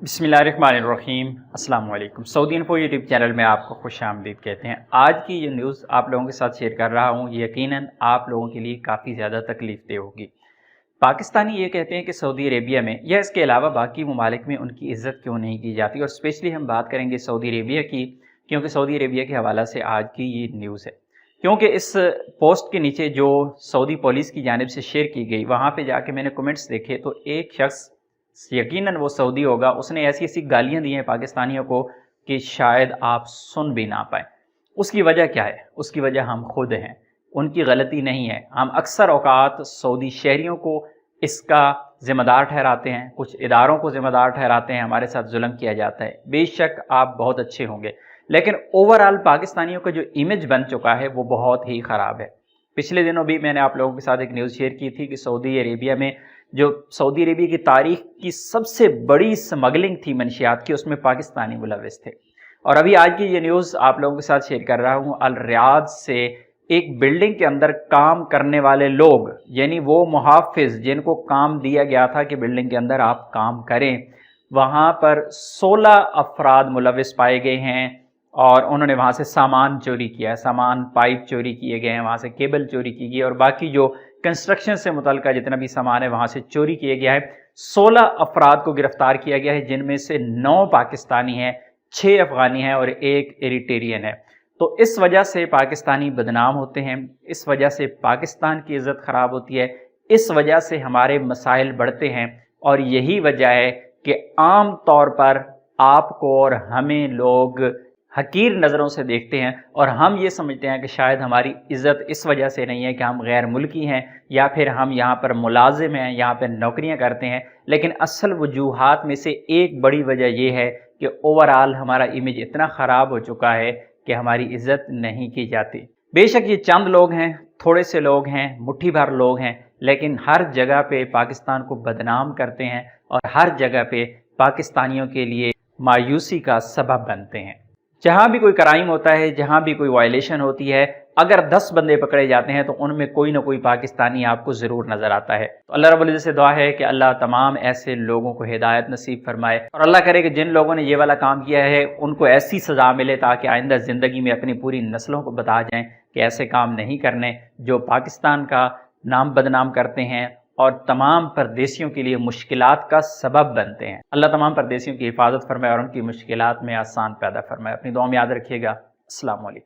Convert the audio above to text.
बिस्मिल्लाहिर्रहमानिर्रहीम। अस्सलाम वालेकुम। सऊदी इन्फो यूट्यूब चैनल में आपको खुश आमदीद कहते हैं। आज की ये न्यूज़ आप लोगों के साथ शेयर कर रहा हूँ, यकीनन आप लोगों के लिए काफ़ी ज़्यादा तकलीफ़देह होगी। पाकिस्तानी ये कहते हैं कि सऊदी अरेबिया में या इसके अलावा बाकी ममालिक में उनकी इज़्ज़त क्यों नहीं की जाती, और स्पेशली हम बात करेंगे सऊदी अरेबिया की, क्योंकि सऊदी अरेबिया के हवाला से आज की ये न्यूज़ है। क्योंकि इस पोस्ट के नीचे जो सऊदी पुलिस की जानिब से शेयर की गई, वहाँ पे जाके मैंने कमेंट्स देखे तो एक शख्स, यकीनन वो सऊदी होगा, उसने ऐसी ऐसी गालियाँ दी हैं पाकिस्तानियों को कि शायद आप सुन भी ना पाएँ। उसकी वजह क्या है? उसकी वजह हम खुद हैं, उनकी गलती नहीं है। हम अक्सर औकात सऊदी शहरियों को इसका ज़िम्मेदार ठहराते हैं, कुछ इदारों को ज़िम्मेदार ठहराते हैं, हमारे साथ जुल्म किया जाता है। बेशक आप बहुत अच्छे होंगे, लेकिन ओवरऑल पाकिस्तानियों का जो इमेज बन चुका है वो बहुत ही ख़राब है। पिछले दिनों भी मैंने आप लोगों के साथ एक न्यूज़ शेयर की थी कि सऊदी अरेबिया में जो सऊदी अरेबिया की तारीख की सबसे बड़ी स्मगलिंग थी मनशियात की, उसमें पाकिस्तानी मुलव्विस थे। और अभी आज की ये न्यूज़ आप लोगों के साथ शेयर कर रहा हूँ। अल रियाद से एक बिल्डिंग के अंदर काम करने वाले लोग, यानी वो मुहाफिज जिनको काम दिया गया था कि बिल्डिंग के अंदर आप काम करें, वहाँ पर 16 अफराद मुलव्विस पाए गए हैं और उन्होंने वहाँ से सामान चोरी किया है। सामान, पाइप चोरी किए गए हैं, वहाँ से केबल चोरी की गई और बाकी जो कंस्ट्रक्शन से मुतल्लिका जितना भी सामान है वहाँ से चोरी किया गया है। 16 अफराद को गिरफ्तार किया गया है, जिनमें से 9 पाकिस्तानी हैं, 6 अफगानी हैं और 1 एरिट्रियन है। तो इस वजह से पाकिस्तानी बदनाम होते हैं, इस वजह से पाकिस्तान की इज़्ज़त ख़राब होती है, इस वजह से हमारे मसाइल बढ़ते हैं। और यही वजह है कि आम तौर पर आपको और हमें लोग हकीर नज़रों से देखते हैं और हम ये समझते हैं कि शायद हमारी इज़्ज़त इस वजह से नहीं है कि हम गैर मुल्की हैं या फिर हम यहाँ पर मुलाजिम हैं, यहाँ पर नौकरियाँ करते हैं। लेकिन असल वजूहात में से एक बड़ी वजह यह है कि ओवरऑल हमारा इमेज इतना ख़राब हो चुका है कि हमारी इज़्ज़त नहीं की जाती। बेशक ये चंद लोग हैं, थोड़े से लोग हैं, मुट्ठी भर लोग हैं, लेकिन हर जगह पे पाकिस्तान को बदनाम करते हैं और हर जगह पे पाकिस्तानियों के लिए मायूसी का सबब बनते हैं। जहाँ भी कोई क्राइम होता है, जहाँ भी कोई वायलेशन होती है, अगर 10 बंदे पकड़े जाते हैं तो उनमें कोई ना कोई पाकिस्तानी आपको ज़रूर नज़र आता है। तो अल्लाह रब्बुल इज़्ज़त से दुआ है कि अल्लाह तमाम ऐसे लोगों को हिदायत नसीब फरमाए और अल्लाह करे कि जिन लोगों ने ये वाला काम किया है उनको ऐसी सज़ा मिले ताकि आइंदा ज़िंदगी में अपनी पूरी नस्लों को बता जाएँ कि ऐसे काम नहीं करने जो पाकिस्तान का नाम बदनाम करते हैं और तमाम परदेशियों के लिए मुश्किलात का सबब बनते हैं। अल्लाह तमाम परदेशियों की हिफाजत फरमाए और उनकी मुश्किलात में आसान पैदा फरमाए। अपनी दुआ में याद रखिएगा। अस्सलाम वालेकुम।